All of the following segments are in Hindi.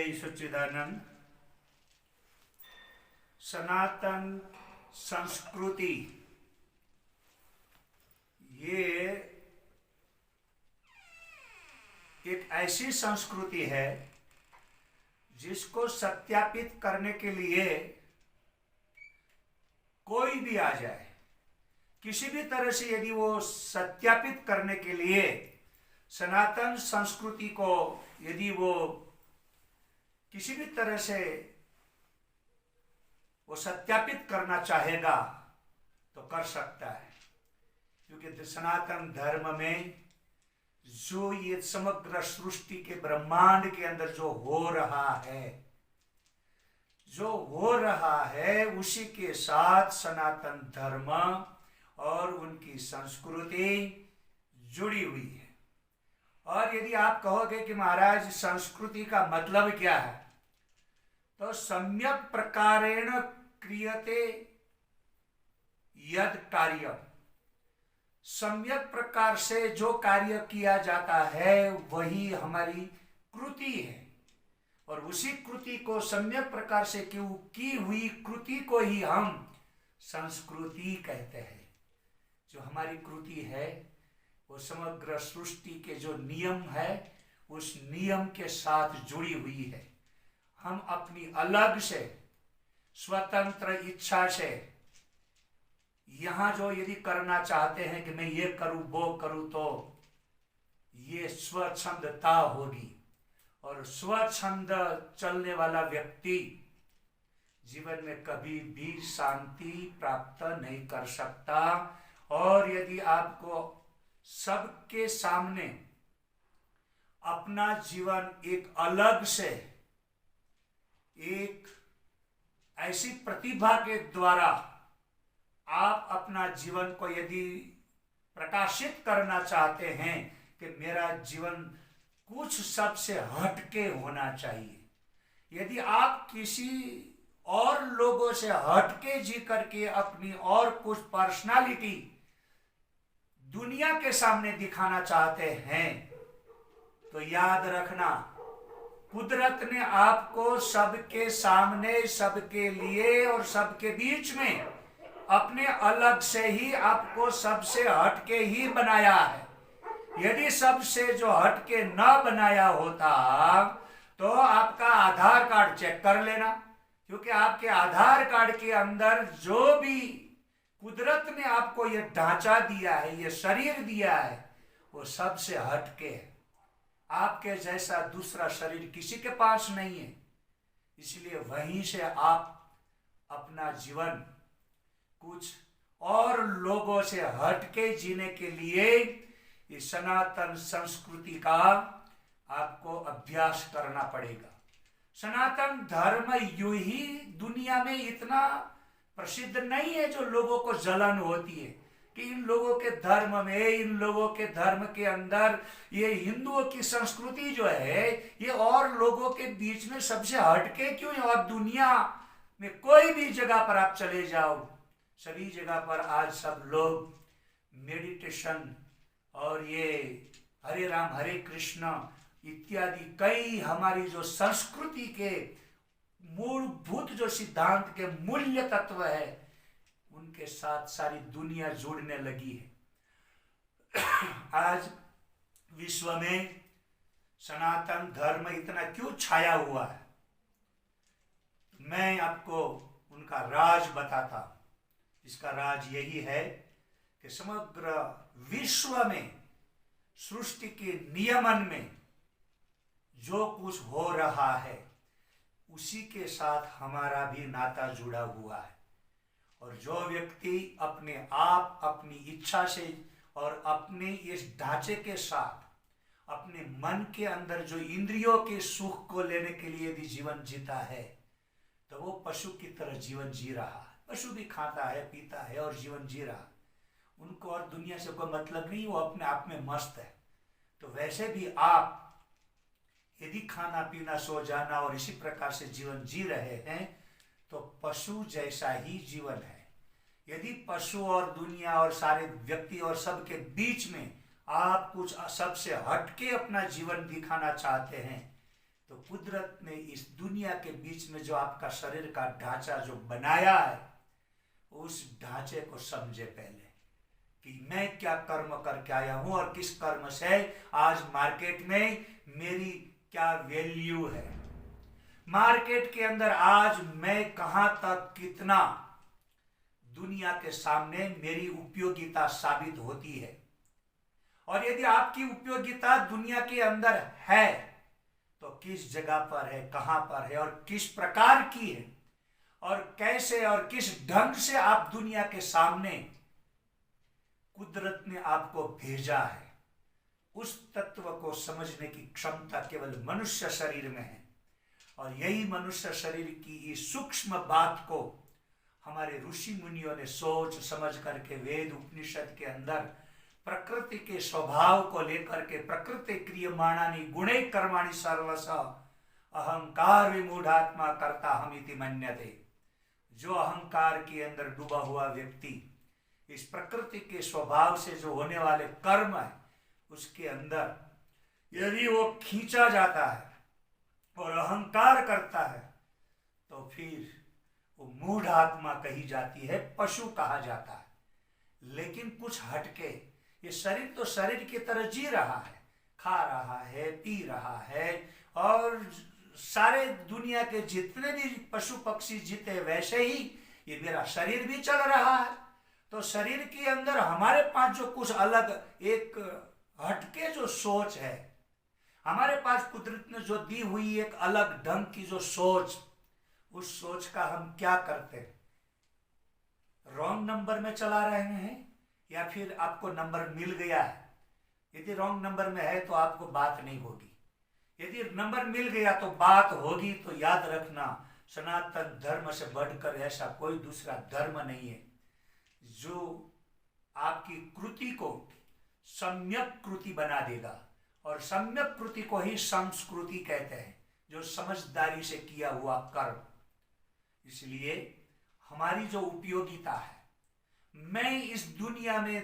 जय सच्चिदानंद। सनातन संस्कृति ये एक ऐसी संस्कृति है जिसको सत्यापित करने के लिए कोई भी आ जाए, किसी भी तरह से यदि वो सत्यापित करने के लिए सनातन संस्कृति को यदि वो किसी भी तरह से वो सत्यापित करना चाहेगा तो कर सकता है, क्योंकि सनातन धर्म में जो ये समग्र सृष्टि के ब्रह्मांड के अंदर जो हो रहा है उसी के साथ सनातन धर्म और उनकी संस्कृति जुड़ी हुई है। और यदि आप कहोगे कि महाराज संस्कृति का मतलब क्या है, तो सम्यक प्रकारेण क्रियते यद कार्य, सम्यक प्रकार से जो कार्य किया जाता है वही हमारी कृति है, और उसी कृति को सम्यक प्रकार से की हुई कृति को ही हम संस्कृति कहते हैं। जो हमारी कृति है वो समग्र सृष्टि के जो नियम है उस नियम के साथ जुड़ी हुई है। हम अपनी अलग से स्वतंत्र इच्छा से यहाँ जो यदि करना चाहते हैं कि मैं ये करूँ वो करूँ, तो ये स्वच्छंदता होगी, और स्वच्छंद चलने वाला व्यक्ति जीवन में कभी भी शांति प्राप्त नहीं कर सकता। और यदि आपको सबके सामने अपना जीवन एक अलग से एक ऐसी प्रतिभा के द्वारा आप अपना जीवन को यदि प्रकाशित करना चाहते हैं कि मेरा जीवन कुछ सबसे हटके होना चाहिए, यदि आप किसी और लोगों से हटके जी करके अपनी और कुछ पर्सनालिटी दुनिया के सामने दिखाना चाहते हैं, तो याद रखना कुदरत ने आपको सबके सामने, सबके लिए और सबके बीच में अपने अलग से ही आपको सबसे हटके ही बनाया है। यदि सबसे जो हटके न बनाया होता तो आपका आधार कार्ड चेक कर लेना, क्योंकि आपके आधार कार्ड के अंदर जो भी कुदरत ने आपको ये ढांचा दिया है, ये शरीर दिया है, वो सबसे हटके है। आपके जैसा दूसरा शरीर किसी के पास नहीं है, इसलिए वहीं से आप अपना जीवन कुछ और लोगों से हटके जीने के लिए इस सनातन संस्कृति का आपको अभ्यास करना पड़ेगा। सनातन धर्म यूं ही दुनिया में इतना प्रसिद्ध नहीं है जो लोगों को जलन होती है कि इन लोगों के धर्म में, इन लोगों के धर्म के अंदर ये हिंदुओं की संस्कृति जो है ये और लोगों के बीच में सबसे हटके क्यों है। और दुनिया में कोई भी जगह पर आप चले जाओ, सभी जगह पर आज सब लोग मेडिटेशन और ये हरे राम हरे कृष्ण इत्यादि कई हमारी जो संस्कृति के मूलभूत जो सिद्धांत के मूल्य तत्व है उनके साथ सारी दुनिया जुड़ने लगी है। आज विश्व में सनातन धर्म इतना क्यों छाया हुआ है, मैं आपको उनका राज बताता हूं। इसका राज यही है कि समग्र विश्व में सृष्टि के नियमन में जो कुछ हो रहा है उसी के साथ हमारा भी नाता जुड़ा हुआ है। और जो व्यक्ति अपने आप अपनी इच्छा से और अपने इस ढांचे के साथ अपने मन के अंदर जो इंद्रियों के सुख को लेने के लिए यदि जीवन जीता है तो वो पशु की तरह जीवन जी रहा है। पशु भी खाता है, पीता है और जीवन जी रहा, उनको और दुनिया से कोई मतलब नहीं, वो अपने आप में मस्त है। तो वैसे भी आप यदि खाना पीना सो जाना और इसी प्रकार से जीवन जी रहे हैं तो पशु जैसा ही जीवन है। यदि पशु और दुनिया और सारे व्यक्ति और सबके बीच में आप कुछ सबसे हटके अपना जीवन दिखाना चाहते हैं तो कुदरत ने इस दुनिया के बीच में जो आपका शरीर का ढांचा जो बनाया है, उस ढांचे को समझे पहले कि मैं क्या कर्म करके आया हूं और किस कर्म से आज मार्केट में मेरी क्या वैल्यू है। मार्केट के अंदर आज मैं कहां तक कितना दुनिया के सामने मेरी उपयोगिता साबित होती है। और यदि आपकी उपयोगिता दुनिया के अंदर है तो किस जगह पर है, कहां पर है और किस प्रकार की है और कैसे और किस ढंग से आप दुनिया के सामने कुदरत ने आपको भेजा है, उस तत्व को समझने की क्षमता केवल मनुष्य शरीर में है। और यही मनुष्य शरीर की इस सूक्ष्म बात को हमारे ऋषि मुनियों ने सोच समझ करके वेद उपनिषद के अंदर प्रकृति के स्वभाव को लेकर के प्रकृति क्रियमाणानि गुणे कर्माणि सर्वश अहंकार विमूढ़ात्मा कर्ता हमिति मन्यते। जो अहंकार के अंदर डूबा हुआ व्यक्ति इस प्रकृति के स्वभाव से जो होने वाले कर्म है उसके अंदर यदि वो खींचा जाता है और अहंकार करता है तो फिर वो मूढ़ आत्मा कही जाती है, पशु कहा जाता है। लेकिन कुछ हटके ये शरीर तो शरीर की तरह जी रहा है, खा रहा है, पी रहा है और सारे दुनिया के जितने भी पशु पक्षी जीते वैसे ही ये मेरा शरीर भी चल रहा है। तो शरीर के अंदर हमारे पास जो कुछ अलग एक हटके जो सोच है, हमारे पास कुदरत ने जो दी हुई एक अलग ढंग की जो सोच, उस सोच का हम क्या करते हैं? रॉन्ग नंबर में चला रहे हैं या फिर आपको नंबर मिल गया है? यदि रॉन्ग नंबर में है तो आपको बात नहीं होगी, यदि नंबर मिल गया तो बात होगी। तो याद रखना, सनातन धर्म से बढ़कर ऐसा कोई दूसरा धर्म नहीं है जो आपकी कृति को सम्यक कृति बना देगा। और सम्यक कृति को ही संस्कृति कहते हैं, जो समझदारी से किया हुआ कर्म। इसलिए हमारी जो उपयोगिता है, मैं इस दुनिया में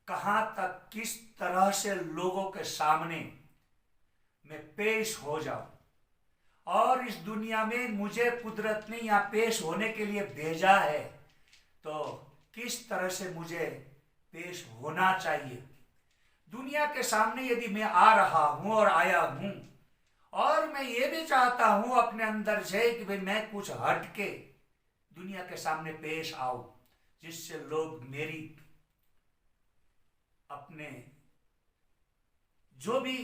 कहां तक किस तरह से लोगों के सामने मैं पेश हो जाऊं और इस दुनिया में मुझे कुदरत ने यहां पेश होने के लिए भेजा है तो किस तरह से मुझे पेश होना चाहिए। दुनिया के सामने यदि मैं आ रहा हूं और आया हूं और मैं ये भी चाहता हूं अपने अंदर से कि भाई मैं कुछ हट के दुनिया के सामने पेश आऊं, जिससे लोग मेरी अपने जो भी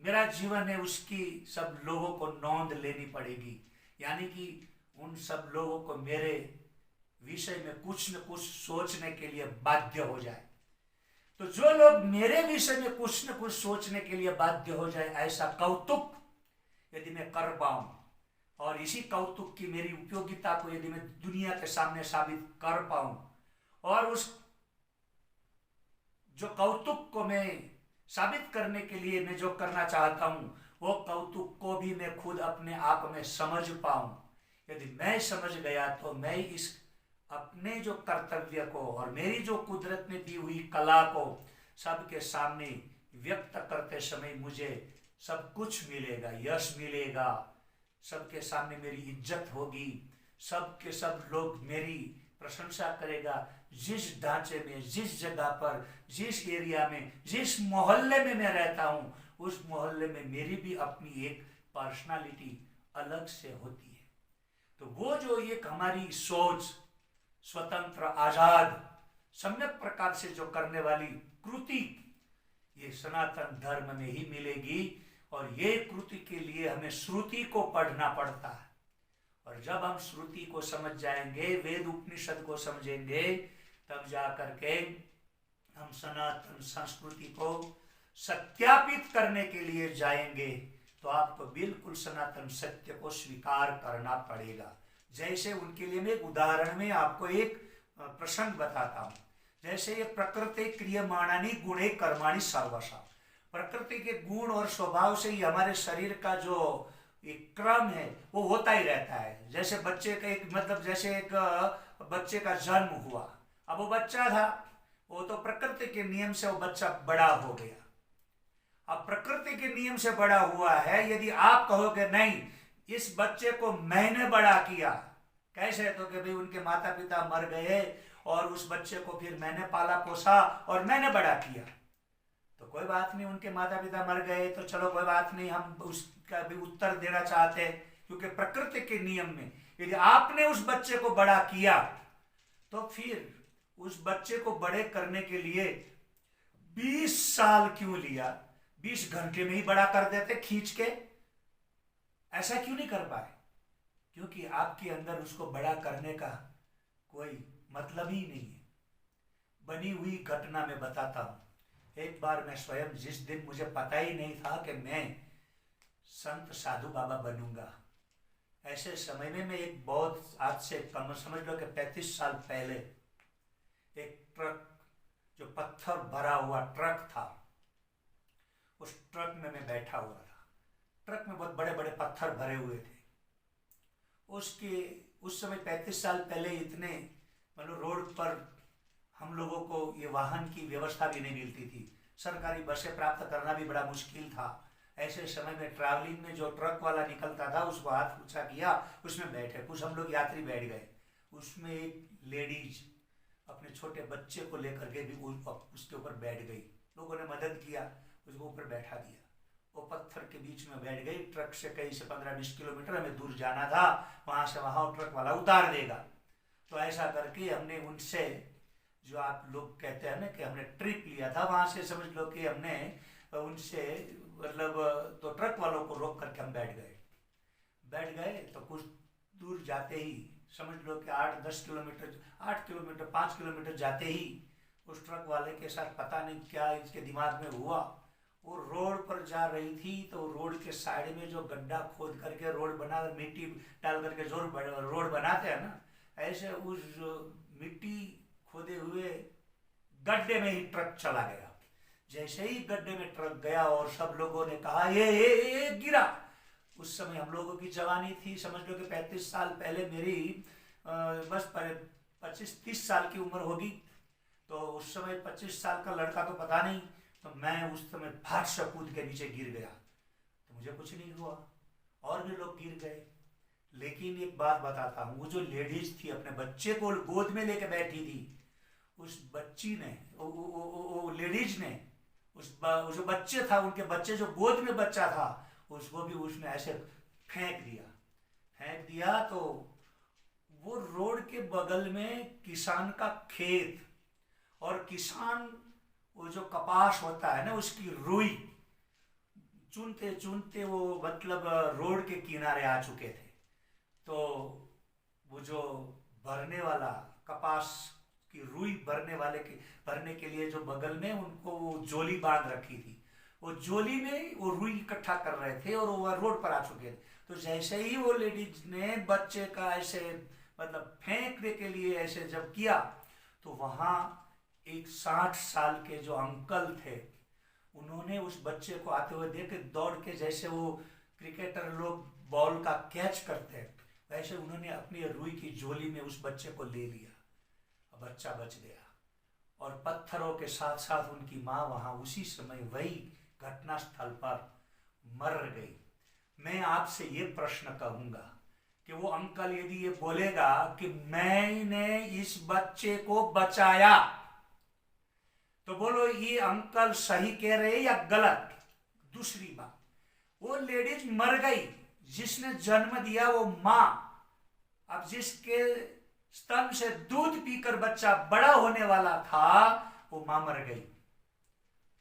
मेरा जीवन है उसकी सब लोगों को नोंद लेनी पड़ेगी। यानी कि उन सब लोगों को मेरे विषय में कुछ न कुछ सोचने के लिए बाध्य हो जाए। तो जो लोग मेरे विषय में कुछ न कुछ सोचने के लिए बाध्य हो जाए, ऐसा कौतुक यदि मैं कर पाऊं और इसी कौतुक की मेरी उपयोगिता को यदि मैं दुनिया के सामने साबित कर पाऊं और उस जो कौतुक को मैं साबित करने के लिए मैं जो करना चाहता हूं वो कौतुक को भी मैं खुद अपने आप में समझ पाऊं। यदि मैं समझ गया तो मैं इस अपने जो कर्तव्य को और मेरी जो कुदरत ने दी हुई कला को सबके सामने व्यक्त करते समय मुझे सब कुछ मिलेगा, यश मिलेगा, सबके सामने मेरी इज्जत होगी, सबके सब लोग मेरी प्रशंसा करेगा। जिस ढांचे में, जिस जगह पर, जिस एरिया में, जिस मोहल्ले में मैं रहता हूं, उस मोहल्ले में मेरी भी अपनी एक पर्सनालिटी अलग से होती है। तो वो जो एक हमारी सोच स्वतंत्र, आजाद, सम्यक प्रकार से जो करने वाली कृति, ये सनातन धर्म में ही मिलेगी। और ये कृति के लिए हमें श्रुति को पढ़ना पड़ता है। और जब हम श्रुति को समझ जाएंगे, वेद उपनिषद को समझेंगे, तब जाकर के हम सनातन संस्कृति को सत्यापित करने के लिए जाएंगे। तो आपको बिल्कुल सनातन सत्य को स्वीकार करना पड़ेगा। जैसे उनके लिए मैं एक उदाहरण में आपको एक प्रसंग बताता हूं। जैसे ये प्रकृति क्रियमाणानि गुणे कर्माणि सर्वशः, प्रकृति के गुण और स्वभाव से ही हमारे शरीर का जो एक क्रम है वो होता ही रहता है। जैसे बच्चे का एक मतलब जैसे एक बच्चे का जन्म हुआ, अब वो बच्चा था, वो तो प्रकृति के नियम से वो बच्चा बड़ा हो गया। अब प्रकृति के नियम से बड़ा हुआ है, यदि आप कहोगे नहीं इस बच्चे को मैंने बड़ा किया, कैसे? तो कि भाई उनके माता पिता मर गए और उस बच्चे को फिर मैंने पाला पोसा और मैंने बड़ा किया, तो कोई बात नहीं, उनके माता पिता मर गए तो चलो कोई बात नहीं, हम उसका भी उत्तर देना चाहते हैं, क्योंकि प्रकृति के नियम में यदि आपने उस बच्चे को बड़ा किया तो फिर उस बच्चे को बड़े करने के लिए 20 साल क्यों लिया? 20 घंटे में ही बड़ा कर देते खींच के, ऐसा क्यों नहीं कर पाए? क्योंकि आपके अंदर उसको बड़ा करने का कोई मतलब ही नहीं है। बनी हुई घटना में बताता हूं। एक बार मैं स्वयं, जिस दिन मुझे पता ही नहीं था कि मैं संत साधु बाबा बनूंगा, ऐसे समय में मैं एक बहुत, आज से कम समझ लो कि 35 साल पहले, एक ट्रक जो पत्थर भरा हुआ ट्रक था, उस ट्रक में मैं बैठा हुआ था। ट्रक में बहुत बड़े बड़े पत्थर भरे हुए थे। उस समय 35 साल पहले इतने मतलब रोड पर हम लोगों को ये वाहन की व्यवस्था भी नहीं मिलती थी, सरकारी बसें प्राप्त करना भी बड़ा मुश्किल था। ऐसे समय में ट्रैवलिंग में जो ट्रक वाला निकलता था उसको हाथ ऊंचा किया, उसमें बैठे, कुछ हम लोग यात्री बैठ गए। उसमें एक लेडीज अपने छोटे बच्चे को लेकर के भी उसके ऊपर बैठ गई। लोगों ने मदद किया, उसको ऊपर बैठा दिया। वो पत्थर के बीच में बैठ गई। ट्रक से कहीं से 15-20 किलोमीटर हमें दूर जाना था, वहां से वहां ट्रक वाला उतार देगा। तो ऐसा करके हमने उनसे, जो आप लोग कहते हैं ना कि हमने ट्रिप लिया था, वहां से समझ लो कि हमने उनसे मतलब तो ट्रक वालों को रोक करके हम बैठ गए। तो कुछ दूर जाते ही समझ लो कि 8-10 किलोमीटर, 8 किलोमीटर 5 किलोमीटर जाते ही उस ट्रक वाले के साथ पता नहीं क्या इसके दिमाग में हुआ, वो रोड पर जा रही थी तो रोड के साइड में जो गड्ढा खोद करके रोड बना, मिट्टी डाल करके जो रोड बनाते हैं ना, ऐसे उस मिट्टी खोदे हुए गड्ढे में ही ट्रक चला गया। जैसे ही गड्ढे में ट्रक गया और सब लोगों ने कहा ये गिरा। उस समय हम लोगों की जवानी थी, समझ लो कि 35 साल पहले मेरी बस 25-30 साल की उम्र होगी। तो उस समय 25 साल का लड़का तो पता नहीं, तो मैं उस समय फाट से कूद के नीचे गिर गया। तो मुझे कुछ नहीं हुआ, और भी लोग गिर गए। लेकिन एक बात बताता हूँ, वो जो लेडीज थी अपने बच्चे को गोद में लेके बैठी थी, उस बच्ची ने, वो लेडीज ने जो बच्चे था, उनके बच्चे जो गोद में बच्चा था, उसको भी उसने ऐसे फेंक दिया। तो वो रोड के बगल में किसान का खेत, और किसान वो जो कपास होता है ना, उसकी रुई चुनते चुनते वो मतलब रोड के किनारे आ चुके थे। तो वो जो भरने वाला कपास की रुई भरने के लिए जो बगल में उनको वो जोली बांध रखी थी, वो जोली में वो रुई इकट्ठा कर रहे थे और वो रोड पर आ चुके थे। तो जैसे ही वो लेडीज ने बच्चे का ऐसे मतलब फेंकने के लिए ऐसे जब किया, तो वहां एक 60 साल के जो अंकल थे, उन्होंने उस बच्चे को आते हुए देख दौड़ के, जैसे वो क्रिकेटर लोग बॉल का कैच करते हैं, वैसे उन्होंने अपनी रुई की झोली में उस बच्चे को ले लिया। बच्चा बच गया, और पत्थरों के साथ साथ उनकी माँ वहां उसी समय वही घटना स्थल पर मर गई। मैं आपसे ये प्रश्न कहूंगा कि वो अंकल यदि ये बोलेगा कि मैंने इस बच्चे को बचाया, तो बोलो ये अंकल सही कह रहे या गलत? दूसरी बात, वो लेडीज मर गई, जिसने जन्म दिया वो मां, अब जिसके स्तन से दूध पीकर बच्चा बड़ा होने वाला था, वो मां मर गई।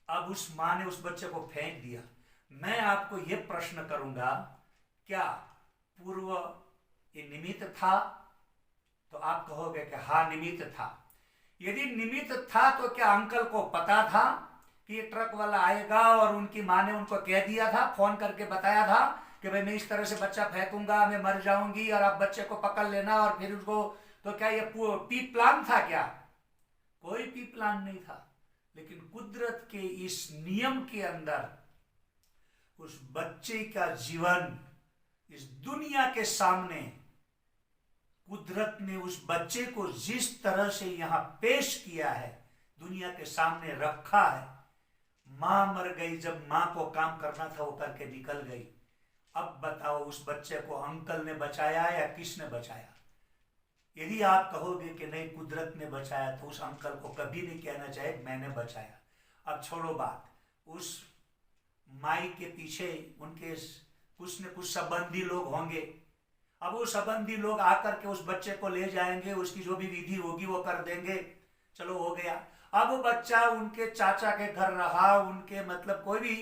अब उस मां ने उस बच्चे को फेंक दिया। मैं आपको यह प्रश्न करूंगा, क्या पूर्व ये निमित्त था? तो आप कहोगे कि हाँ निमित्त था। यदि निमित्त था तो क्या अंकल को पता था कि ये ट्रक वाला आएगा, और उनकी मां ने उनको कह दिया था, फोन करके बताया था कि भाई मैं इस तरह से बच्चा फेंकूंगा, मैं मर जाऊंगी और आप बच्चे को पकड़ लेना और फिर उसको, तो क्या ये पी प्लान था? क्या कोई पी प्लान नहीं था। लेकिन कुदरत के इस नियम के अंदर उस बच्चे का जीवन इस दुनिया के सामने, कुदरत ने उस बच्चे को जिस तरह से यहां पेश किया है, दुनिया के सामने रखा है, माँ मर गई, जब माँ को काम करना था वो करके निकल गई। अब बताओ उस बच्चे को अंकल ने बचाया या किसने बचाया? यदि आप कहोगे कि नहीं कुदरत ने बचाया, तो उस अंकल को कभी नहीं कहना चाहिए मैंने बचाया। अब छोड़ो बात, उस माई के पीछे उनके कुछ न कुछ संबंधी लोग होंगे। अब वो संबंधी लोग आकर के उस बच्चे को ले जाएंगे, उसकी जो भी विधि होगी वो कर देंगे, चलो हो गया। अब वो बच्चा उनके चाचा के घर रहा, उनके मतलब कोई भी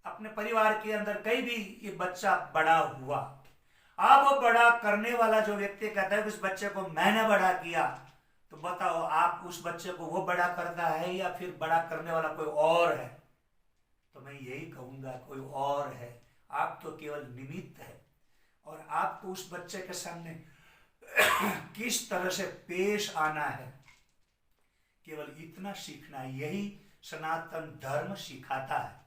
अपने परिवार के अंदर कहीं भी ये बच्चा बड़ा हुआ। अब वो बड़ा करने वाला जो व्यक्ति कहता है उस बच्चे को मैंने बड़ा किया, तो बताओ आप उस बच्चे को वो बड़ा करता है या फिर बड़ा करने वाला कोई और है? तो मैं यही कहूंगा कोई और है, आप तो केवल निमित्त है। और आपको उस बच्चे के सामने किस तरह से पेश आना है, केवल इतना सीखना है। यही सनातन धर्म सिखाता है।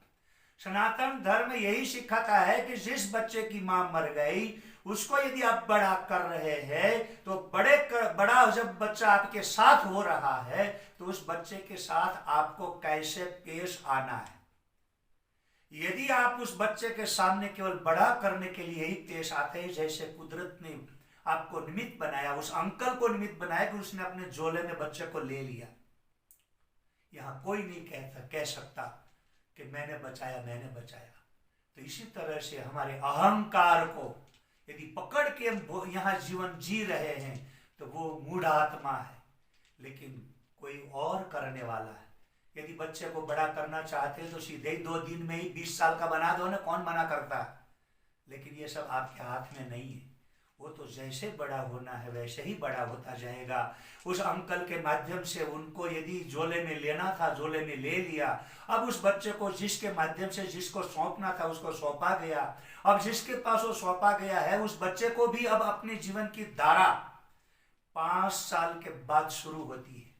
सनातन धर्म यही सिखाता है कि जिस बच्चे की मां मर गई उसको यदि आप बड़ा कर रहे हैं, तो बड़ा जब बच्चा आपके साथ हो रहा है तो उस बच्चे के साथ आपको कैसे पेश आना है। यदि आप उस बच्चे के सामने केवल बड़ा करने के लिए ही पेश आते हैं, जैसे कुदरत ने आपको निमित्त बनाया, उस अंकल को निमित्त बनाया कि उसने अपने झोले में बच्चे को ले लिया, यहां कोई नहीं कह सकता कि मैंने बचाया मैंने बचाया। तो इसी तरह से हमारे अहंकार को यदि पकड़ के हम यहाँ जीवन जी रहे हैं तो वो मूढ़ आत्मा है, लेकिन कोई और करने वाला है। यदि बच्चे को बड़ा करना चाहते हैं तो सीधे ही 2 दिन में ही 20 साल का बना दो ना, कौन मना करता है? लेकिन ये सब आपके हाथ में नहीं है। वो तो जैसे बड़ा होना है वैसे ही बड़ा होता जाएगा। उस अंकल के माध्यम से उनको यदि झोले में लेना था, झोले में ले लिया। अब उस बच्चे को जिसके माध्यम से जिसको सौंपना था उसको सौंपा गया। अब जिसके पास वो सौंपा गया है उस बच्चे को भी अब अपने जीवन की धारा 5 साल के बाद शुरू होती है।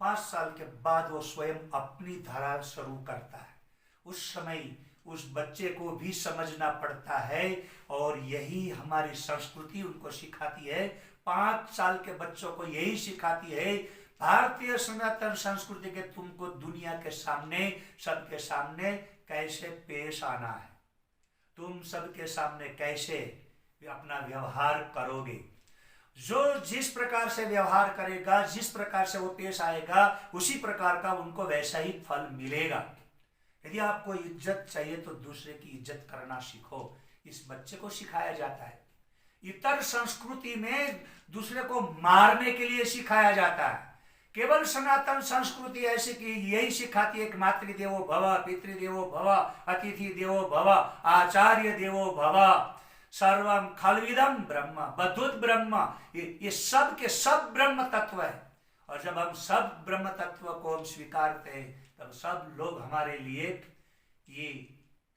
5 साल के बाद वो स्वयं अपनी धारा शुरू करता है। उस समय उस बच्चे को भी समझना पड़ता है, और यही हमारी संस्कृति उनको सिखाती है। 5 साल के बच्चों को यही सिखाती है भारतीय सनातन संस्कृति के तुमको दुनिया के सामने, सबके सामने कैसे पेश आना है, तुम सबके सामने कैसे अपना व्यवहार करोगे। जो जिस प्रकार से व्यवहार करेगा, जिस प्रकार से वो पेश आएगा, उसी प्रकार का उनको वैसा ही फल मिलेगा। यदि आपको इज्जत चाहिए तो दूसरे की इज्जत करना सीखो, इस बच्चे को सिखाया जाता है। इतर संस्कृति में दूसरे को मारने के लिए सिखाया जाता है। केवल सनातन संस्कृति ऐसी कि यही सिखाती है कि मातृदेवो भव, पितृदेवो भव, अतिथि देवो भव, आचार्य देवो भव, सर्वम खलविदम ब्रह्म, बद्धुत ब्रह्म। ये सब के सब ब्रह्म तत्व है। और जब हम सब ब्रह्म तत्व को हम स्वीकारते हैं तब सब लोग हमारे लिए ये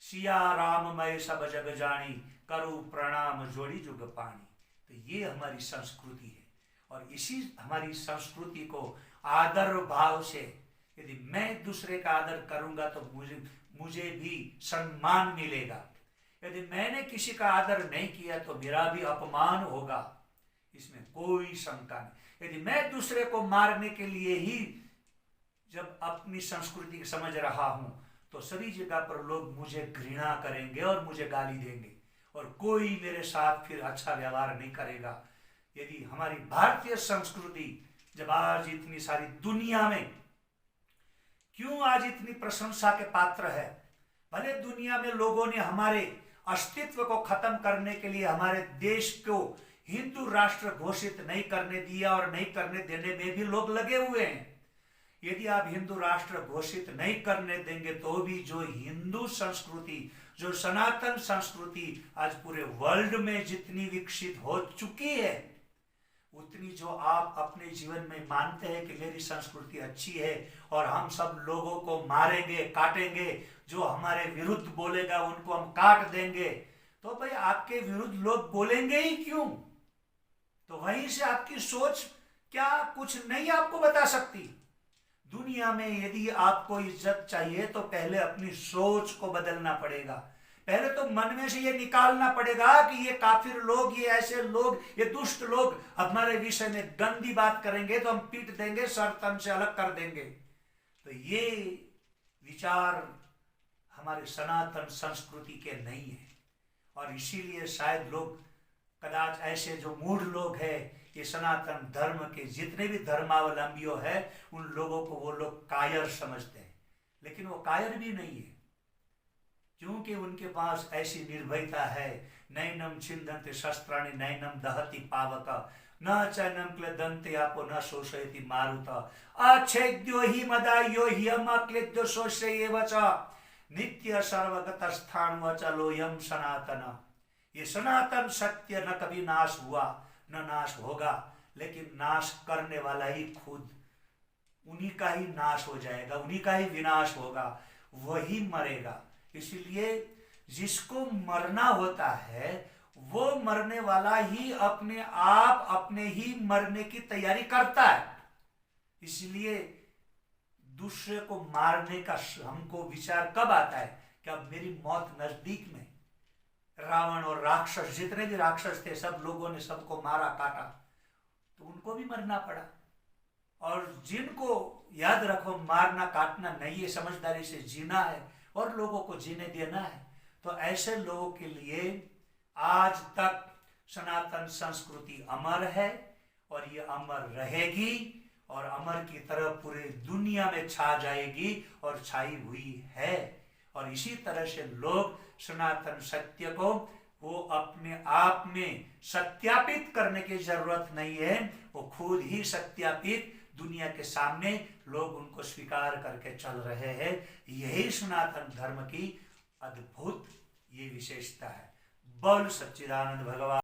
सिया राममय सब जग जानी, करु प्रणाम जोड़ी जुग पानी। तो ये हमारी संस्कृति है, और इसी हमारी संस्कृति को आदर भाव से यदि मैं दूसरे का आदर करूंगा तो मुझे भी सम्मान मिलेगा। यदि मैंने किसी का आदर नहीं किया तो मेरा भी अपमान होगा, इसमें कोई शंका नहीं। यदि मैं दूसरे को मारने के लिए ही जब अपनी संस्कृति समझ रहा हूं तो सभी जगह पर लोग मुझे घृणा करेंगे और मुझे गाली देंगे, और कोई मेरे साथ फिर अच्छा व्यवहार नहीं करेगा। यदि हमारी भारतीय संस्कृति जब आज इतनी सारी दुनिया में क्यों आज इतनी प्रशंसा के पात्र है, भले दुनिया में लोगों ने हमारे अस्तित्व को खत्म करने के लिए हमारे देश को हिंदू राष्ट्र घोषित नहीं करने दिया, और नहीं करने देने में भी लोग लगे हुए हैं। यदि आप हिंदू राष्ट्र घोषित नहीं करने देंगे तो भी जो हिंदू संस्कृति, जो सनातन संस्कृति आज पूरे वर्ल्ड में जितनी विकसित हो चुकी है, उतनी जो आप अपने जीवन में मानते हैं कि मेरी संस्कृति अच्छी है और हम सब लोगों को मारेंगे, काटेंगे, जो हमारे विरुद्ध बोलेगा उनको हम काट देंगे, तो भाई आपके विरुद्ध लोग बोलेंगे ही क्यों? तो वहीं से आपकी सोच क्या कुछ नहीं आपको बता सकती। दुनिया में यदि आपको इज्जत चाहिए तो पहले अपनी सोच को बदलना पड़ेगा। पहले तो मन में से ये निकालना पड़ेगा कि ये काफिर लोग, ये ऐसे लोग, ये दुष्ट लोग हमारे विषय में गंदी बात करेंगे तो हम पीट देंगे, सर तन से अलग कर देंगे। तो तो ये विचार हमारे सनातन संस्कृति के नहीं है, और इसीलिए शायद लोग कदाच ऐसे जो मूढ़ लोग हैं, ये सनातन धर्म के जितने भी धर्मावलंबियों हैं, उन लोगों को वो लोग कायर समझते हैं, लेकिन वो कायर भी नहीं है, क्योंकि उनके पास ऐसी निर्भयता है। नैनम छिन्दन्ते शस्त्राणि नैनम दहति पावक न चैनम क्लेदन्ते आपो न शोषयति मारुत अच्छेद्यो हि मदायो हि अक्लेद्यो शोषयेव च नित्य सर्वगत स्थान वचलोयम सनातन। ये सनातन सत्य न कभी नाश हुआ न नाश होगा, लेकिन नाश करने वाला ही खुद, उन्हीं का ही नाश हो जाएगा, उन्हीं का ही विनाश होगा, वही मरेगा। इसलिए जिसको मरना होता है वो मरने वाला ही अपने आप अपने ही मरने की तैयारी करता है। इसलिए दूसरे को मारने का हमको विचार कब आता है कि अब मेरी मौत नजदीक में। रावण और राक्षस, जितने भी राक्षस थे, सब लोगों ने सबको मारा काटा, तो उनको भी मरना पड़ा। और जिनको याद रखो मारना काटना नहीं है, समझदारी से जीना है और लोगों को जीने देना है, तो ऐसे लोगों के लिए आज तक सनातन संस्कृति अमर है और ये अमर रहेगी और अमर की तरह पूरी दुनिया में छा जाएगी और छाई हुई है। और इसी तरह से लोग सनातन सत्य को वो अपने आप में सत्यापित करने की जरूरत नहीं है, वो खुद ही सत्यापित दुनिया के सामने लोग उनको स्वीकार करके चल रहे हैं। यही सनातन धर्म की अद्भुत ये विशेषता है। बोल सच्चिदानंद भगवान।